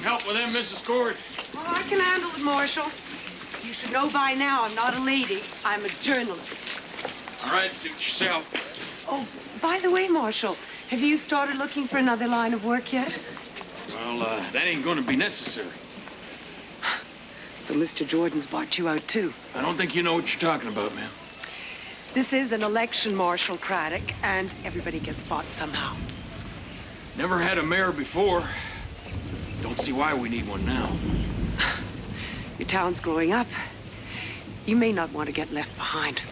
help with them, Mrs. Cord? Oh, I can handle it, Marshal. You should know by now I'm not a lady. I'm a journalist. All right, suit yourself. Oh, by the way, Marshal, have you started looking for another line of work yet? Well, that ain't gonna be necessary. So Mr. Jordan's bought you out, too. I don't think you know what you're talking about, ma'am. This is an election, Marshal Craddock, and everybody gets bought somehow. Never had a mayor before. Don't see why we need one now. Your town's growing up. You may not want to get left behind.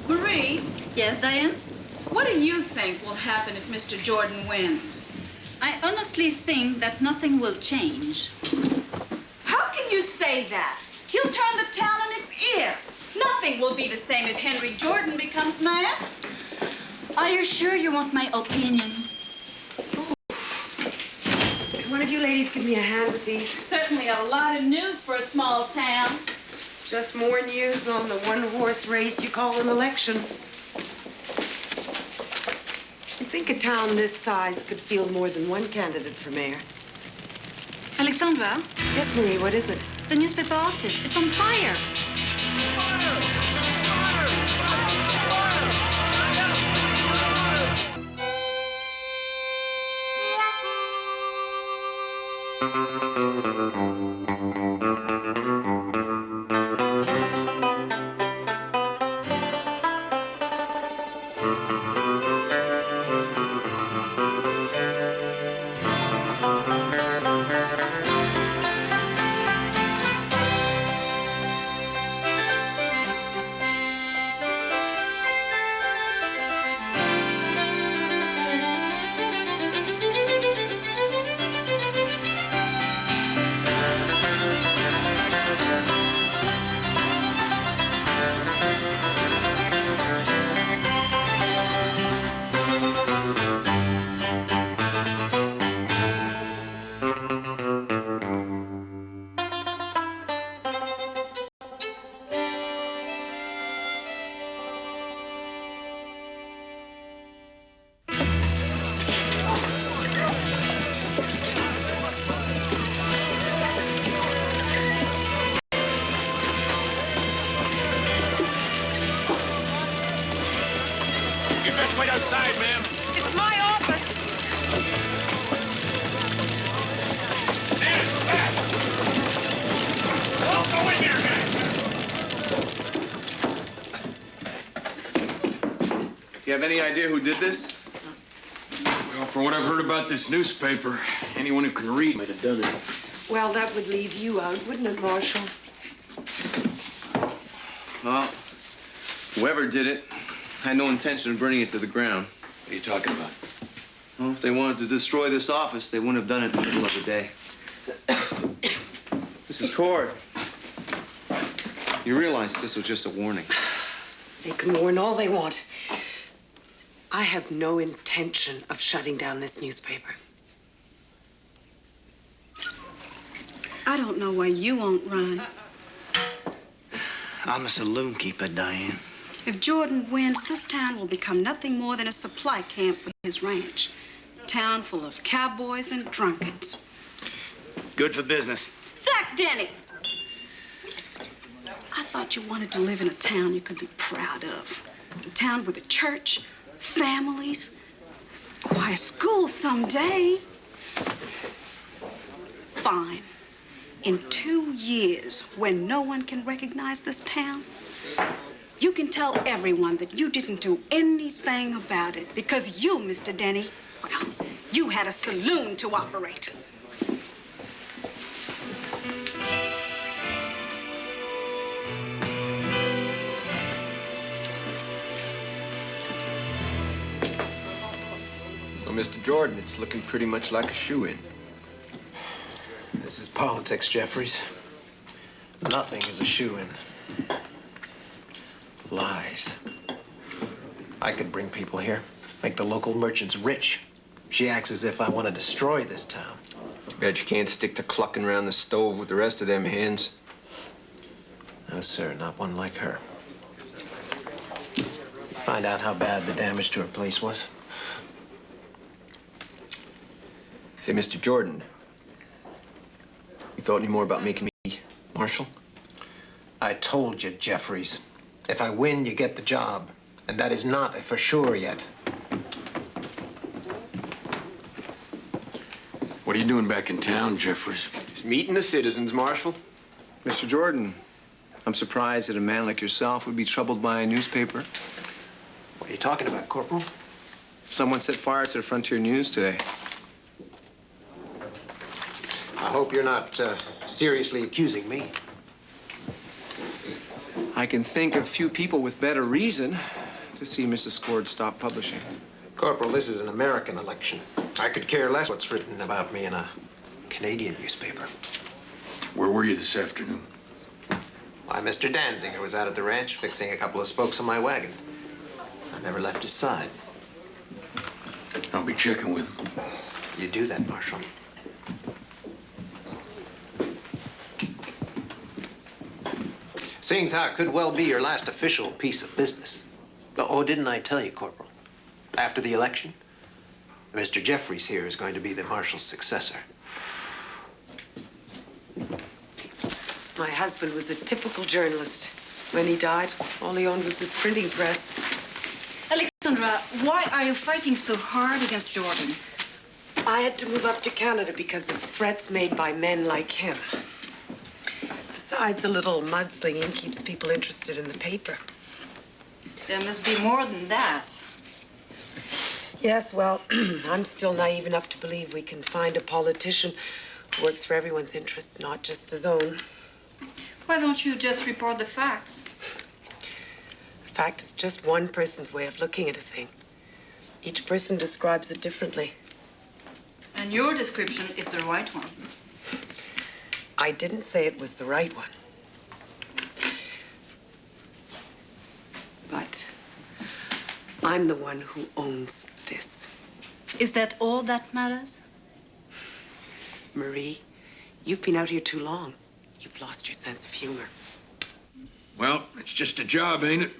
Marie? Yes, Diane? What do you think will happen if Mr. Jordan wins? I honestly think that nothing will change. How can you say that? He'll turn the town on its ear. Nothing will be the same if Henry Jordan becomes mayor. Are you sure you want my opinion? Can one of you ladies give me a hand with these? Certainly a lot of news for a small town. Just more news on the one-horse race you call an election. I think a town this size could field more than one candidate for mayor. Alexandra, Yes, Marie, what is it? the newspaper office, it's on fire. You best wait outside, ma'am. It's my office. Stand back! Don't go in there, man! Do you have any idea who did this? Well, from what I've heard about this newspaper, anyone who can read might have done it. Well, that would leave you out, wouldn't it, Marshal? Well, whoever did it had no intention of burning it to the ground. What are you talking about? Well, if they wanted to destroy this office, they wouldn't have done it in the middle of the day. Mrs. Cord, you realize that this was just a warning. They can warn all they want. I have no intention of shutting down this newspaper. I don't know why you won't run. I'm a saloon keeper, Diane. If Jordan wins, this town will become nothing more than a supply camp for his ranch. A town full of cowboys and drunkards. Good for business. Sack Denny! I thought you wanted to live in a town you could be proud of. A town with a church, families, why, a school someday. Fine. In 2 years, when no one can recognize this town, you can tell everyone that you didn't do anything about it because you, Mr. Denny, well, you had a saloon to operate. So, Mr. Jordan, it's looking pretty much like a shoe-in. This is politics, Jeffries. Nothing is a shoe-in. Lies. I could bring people here, make the local merchants rich, She acts as if I want to destroy this town. Bet you can't stick to clucking around the stove with the rest of them hens. No, sir, not one like her. Find out how bad the damage to her place was? Say, Mr. Jordan, you thought any more about making me marshal? I told you, Jeffries. If I win, you get the job. And that is not a for sure yet. What are you doing back in town, Jeffries? Just meeting the citizens, Marshal. Mr. Jordan, I'm surprised that a man like yourself would be troubled by a newspaper. What are you talking about, Corporal? Someone set fire to the Frontier News today. I hope you're not seriously accusing me. I can think of few people with better reason to see Mrs. Scord stop publishing. Corporal, this is an American election. I could care less what's written about me in a Canadian newspaper. Where were you this afternoon? Why, Mr. Danziger was out at the ranch fixing a couple of spokes on my wagon. I never left his side. I'll be checking with him. You do that, Marshal. Seeing as how it could well be your last official piece of business. Oh, didn't I tell you, Corporal? After the election, Mr. Jeffries here is going to be the Marshal's successor. My husband was a typical journalist. When he died, all he owned was his printing press. Alexandra, why are you fighting so hard against Jordan? I had to move up to Canada because of threats made by men like him. Besides, a little mudslinging keeps people interested in the paper. There must be more than that. Yes, well, I'm still naive enough to believe we can find a politician who works for everyone's interests, not just his own. Why don't you just report the facts? Fact is just one person's way of looking at a thing. Each person describes it differently. And your description is the right one. I didn't say it was the right one. But I'm the one who owns this. Is that all that matters? Marie, you've been out here too long. You've lost your sense of humor. Well, it's just a job, ain't it?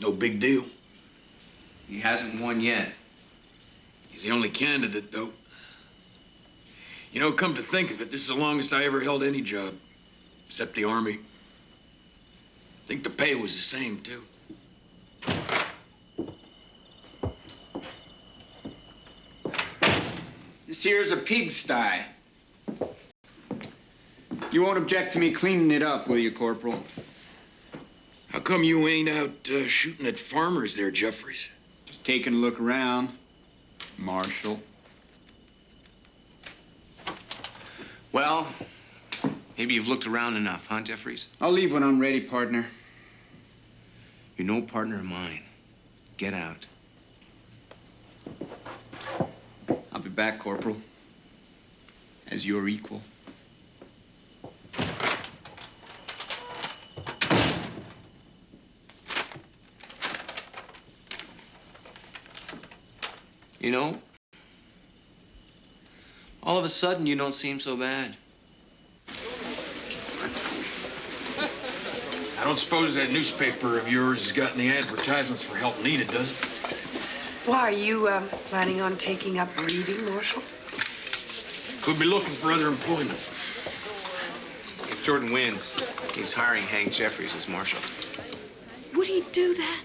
No big deal. He hasn't won yet. He's the only candidate, though. You know, come to think of it, this is the longest I ever held any job, except the Army. I think the pay was the same, too. This here's a pigsty. You won't object to me cleaning it up, will you, Corporal? How come you ain't out shooting at farmers there, Jeffries? Just taking a look around, Marshal. Well, maybe you've looked around enough, huh, Jeffries? I'll leave when I'm ready, partner. You're no partner of mine. Get out. I'll be back, Corporal. As your equal. You know, all of a sudden, you don't seem so bad. I don't suppose that newspaper of yours has got any advertisements for help needed, does it? Why, are you planning on taking up reading, Marshal? Could be looking for other employment. If Jordan wins, he's hiring Hank Jeffries as marshal. Would he do that?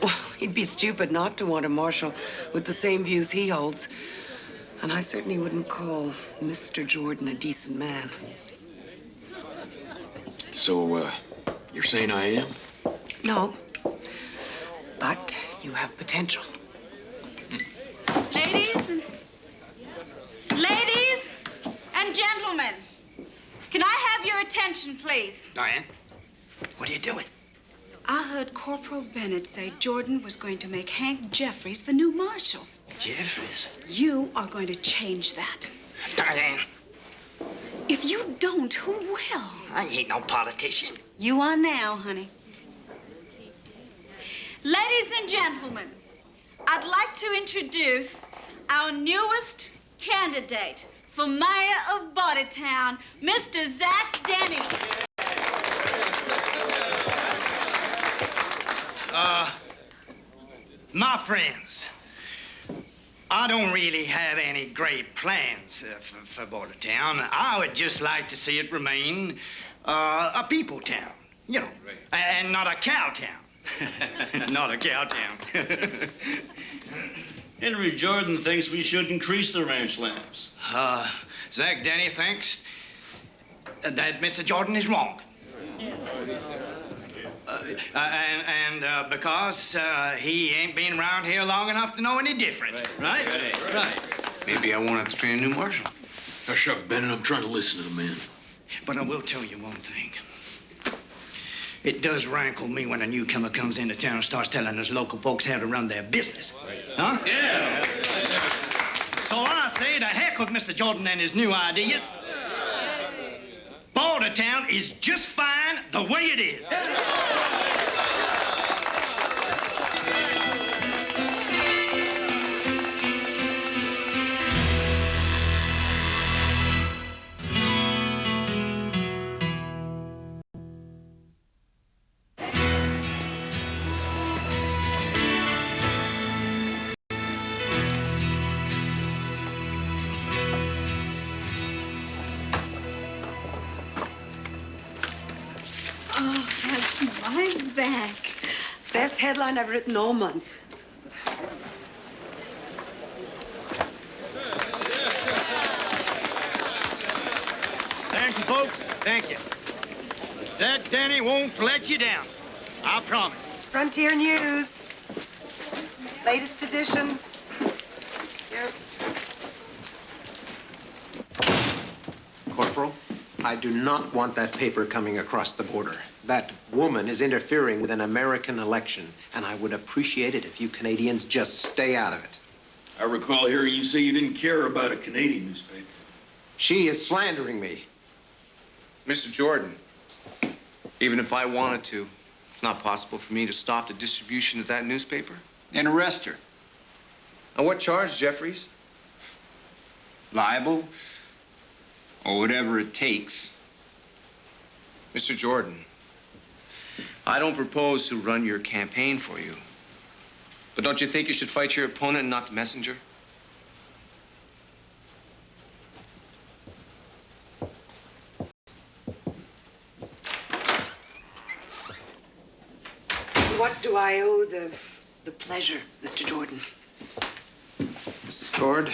Well, he'd be stupid not to want a marshal with the same views he holds. And I certainly wouldn't call Mr. Jordan a decent man. So, you're saying I am? No. But you have potential. Ladies and gentlemen, can I have your attention, please? Diane, what are you doing? I heard Corporal Bennett say Jordan was going to make Hank Jeffries the new marshal. Jeffries? You are going to change that. Diane, If you don't, who will? I ain't no politician. You are now, honey. Ladies and gentlemen, I'd like to introduce our newest candidate for mayor of Bordertown, Mr. Zach Denny. My friends, I don't really have any great plans for Bordertown. I would just like to see it remain a people town, you know, and not a cow town. Not a cow town. Henry Jordan thinks we should increase the ranch lands. Zach Denny thinks that Mr. Jordan is wrong. Because he ain't been around here long enough to know any different, right? Right. Maybe I won't have to train a new marshal. Hush up, Bennett. I'm trying to listen to the man. But I will tell you one thing. It does rankle me when a newcomer comes into town and starts telling us local folks how to run their business. Huh? Yeah. So I say to heck with Mr. Jordan and his new ideas. Bordertown is just fine the way it is. Oh, that's my Zach. Best headline I've written all month. Thank you, folks. Thank you. That Denny won't let you down. I promise. Frontier News. Latest edition. Here. Corporal, I do not want that paper coming across the border. That woman is interfering with an American election, and I would appreciate it if you Canadians just stay out of it. I recall hearing you say you didn't care about a Canadian newspaper. She is slandering me. Mr. Jordan, even if I wanted to, it's not possible for me to stop the distribution of that newspaper. And arrest her. On what charge, Jeffries? Libel, or whatever it takes. Mr. Jordan, I don't propose to run your campaign for you. But don't you think you should fight your opponent and not the messenger? What do I owe the pleasure, Mr. Jordan? Mrs. Cord,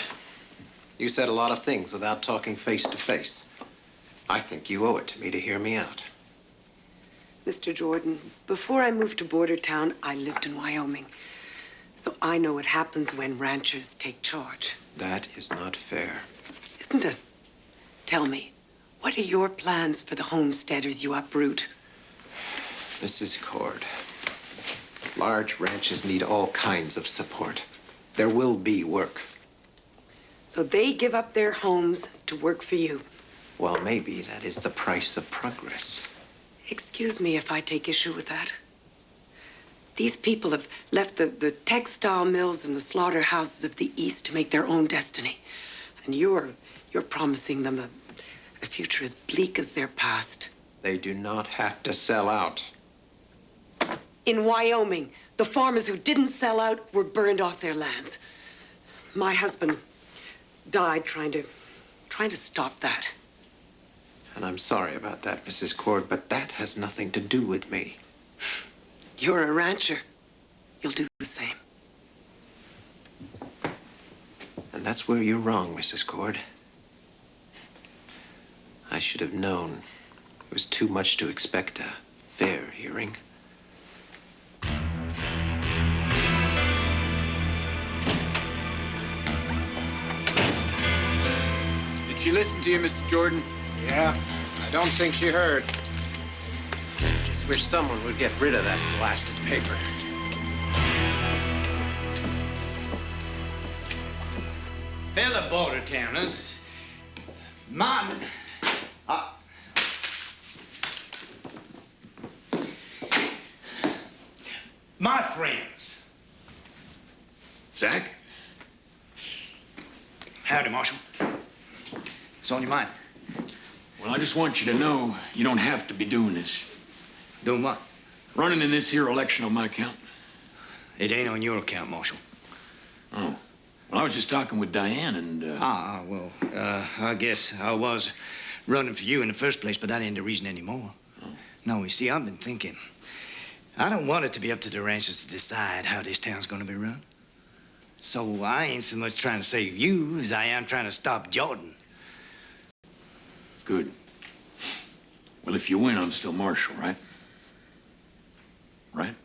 you said a lot of things without talking face to face. I think you owe it to me to hear me out. Mr. Jordan, before I moved to Bordertown, I lived in Wyoming. So I know what happens when ranchers take charge. That is not fair. Isn't it? Tell me, what are your plans for the homesteaders you uproot? Mrs. Cord, large ranches need all kinds of support. There will be work. So they give up their homes to work for you. Well, maybe that is the price of progress. Excuse me if I take issue with that. These people have left the textile mills and the slaughterhouses of the East to make their own destiny. And you're promising them a future as bleak as their past. They do not have to sell out. In Wyoming, the farmers who didn't sell out were burned off their lands. My husband died trying to stop that. And I'm sorry about that, Mrs. Cord, but that has nothing to do with me. You're a rancher. You'll do the same. And that's where you're wrong, Mrs. Cord. I should have known. It was too much to expect a fair hearing. Did she listen to you, Mr. Jordan? Yeah, I don't think she heard. Just wish someone would get rid of that blasted paper. Fellow Bordertowners, my friends. Zach? Howdy, Marshal. What's on your mind? Well, I just want you to know you don't have to be doing this. Doing what? Running in this here election on my account. It ain't on your account, Marshal. Oh. Well, I was just talking with Diane and, Well, I guess I was running for you in the first place, but that ain't the reason anymore. Oh. No, you see, I've been thinking. I don't want it to be up to the ranchers to decide how this town's gonna be run. So I ain't so much trying to save you as I am trying to stop Jordan. Good. Well, if you win, I'm still Marshal, right? Right?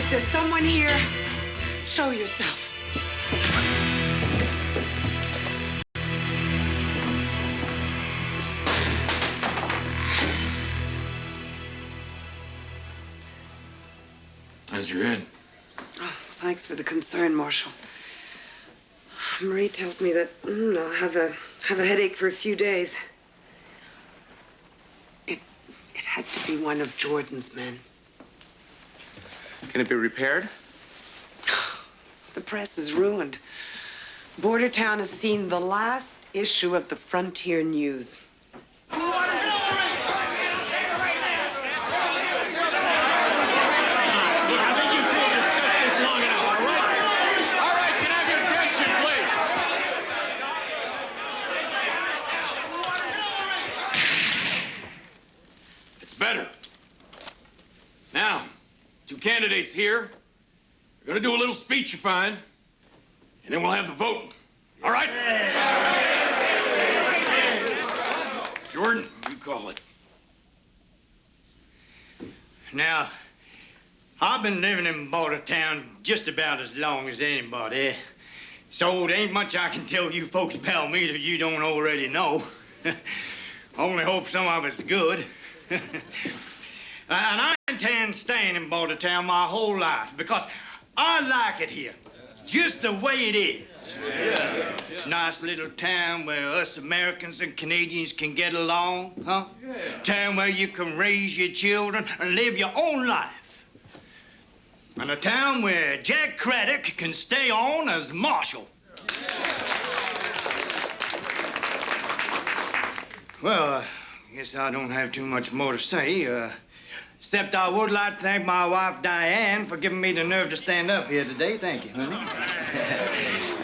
If there's someone here, show yourself. How's your head? Oh, thanks for the concern, Marshal. Marie tells me that I'll have a headache for a few days. It had to be one of Jordan's men. Can it be repaired? The press is ruined. Bordertown has seen the last issue of the Frontier News. Better. Now, two candidates here. We're gonna do a little speechifying, and then we'll have the vote. All right? Jordan, you call it. Now, I've been living in Bordertown just about as long as anybody. So there ain't much I can tell you folks about me that you don't already know. Only hope some of it's good. And I intend staying in Bordertown my whole life because I like it here, just the way it is. Yeah. Nice little town where us Americans and Canadians can get along, huh? Yeah. Town where you can raise your children and live your own life. And a town where Jack Craddock can stay on as Marshal. Well, I guess I don't have too much more to say, except I would like to thank my wife, Diane, for giving me the nerve to stand up here today. Thank you, honey.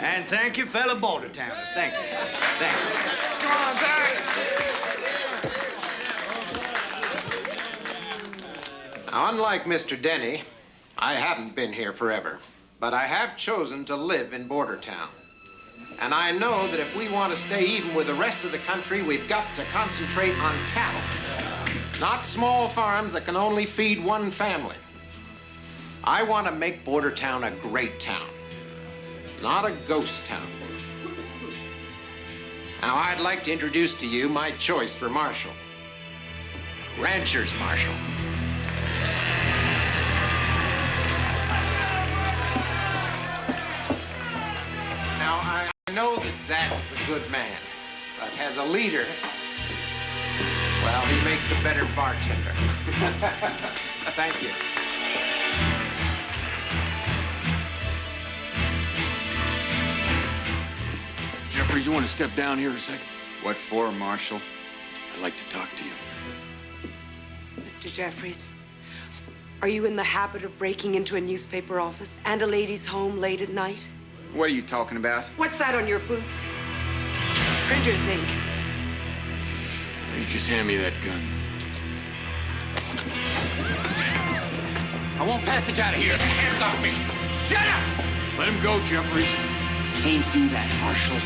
And thank you, fellow Bordertowners. Thank you. Thank you. Come on, Zach. Now, unlike Mr. Denny, I haven't been here forever, but I have chosen to live in Bordertown. And I know that if we want to stay even with the rest of the country, we've got to concentrate on cattle, not small farms that can only feed one family. I want to make Bordertown a great town, not a ghost town. Now, I'd like to introduce to you my choice for Marshal, Rancher's Marshal. Now, I know that Zach is a good man, but as a leader, well, he makes a better bartender. Thank you. Jeffries, you want to step down here a second? What for, Marshal? I'd like to talk to you. Mr. Jeffries, are you in the habit of breaking into a newspaper office and a lady's home late at night? What are you talking about? What's that on your boots? Printer's ink. You just hand me that gun. I won't passage out of here. Hands off me. Shut up! Let him go, Jeffries. Can't do that, Marshal.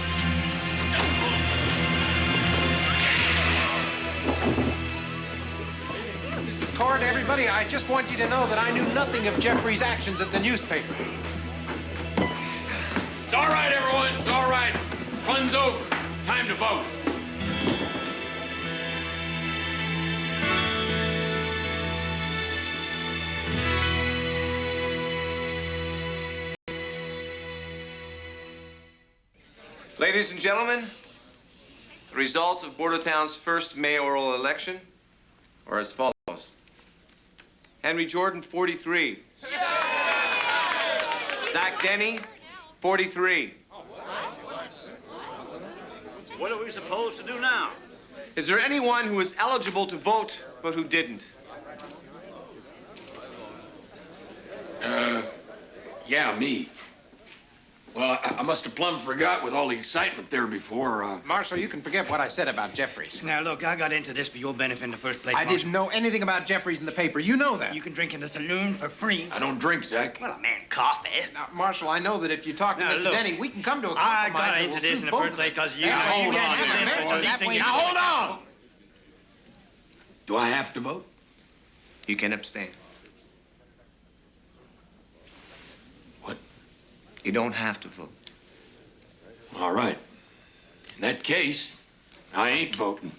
Mrs. Cord, everybody, I just want you to know that I knew nothing of Jeffrey's actions at the newspaper. It's all right, everyone. It's all right. Fun's over. It's time to vote. Ladies and gentlemen, the results of Bordertown's first mayoral election are as follows. Henry Jordan, 43. Zach Denny, 43. What are we supposed to do now? Is there anyone who is eligible to vote but who didn't? Yeah, me. Well, I must have plumb forgot with all the excitement there before. Marshal, you can forget what I said about Jeffries. Now, look, I got into this for your benefit in the first place, I Marshal. didn't know anything about Jeffries in the paper. You know that. You can drink in the saloon for free. I don't drink, Zach. Well, a man, coffee. Now, Marshal, I know that if you talk to Now, Mr. look, Denny, we can come to a I compromise. got that into will this suit in the both first of place us. because you Now, know you hold can't on, have this man. for at least That way you you- Now, hold on! Do I have to vote? You can abstain. What? You don't have to vote. All right. In that case, I ain't voting.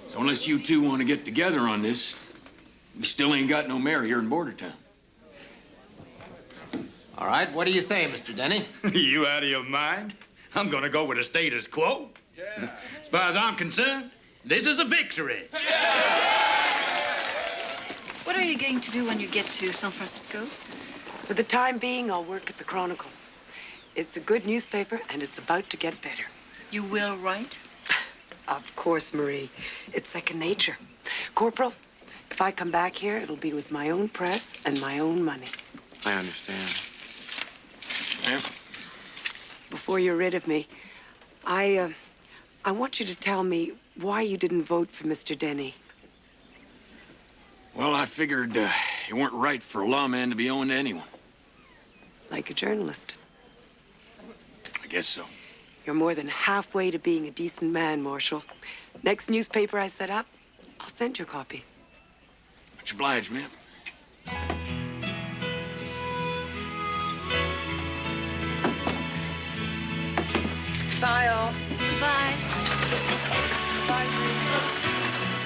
So unless you two want to get together on this, we still ain't got no mayor here in Bordertown. All right, what do you say, Mr. Denny? You out of your mind? I'm gonna go with the status quo. Yeah. As far as I'm concerned, this is a victory. What are you going to do when you get to San Francisco? For the time being, I'll work at the Chronicle. It's a good newspaper, and it's about to get better. You will write? Of course, Marie. It's second nature. Corporal, if I come back here, it'll be with my own press and my own money. I understand. Yeah. Before you're rid of me, I want you to tell me why you didn't vote for Mr. Denny. Well, I figured it weren't right for a lawman to be owned to anyone. Like a journalist. I guess so. You're more than halfway to being a decent man, Marshal. Next newspaper I set up, I'll send you a copy. Much obliged, ma'am. Bye, all. Bye. Bye, Marie.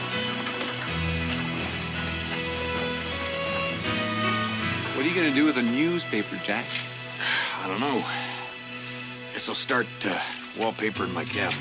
What are you going to do with a newspaper, Jack? I don't know. Guess I'll start wallpapering my cabin.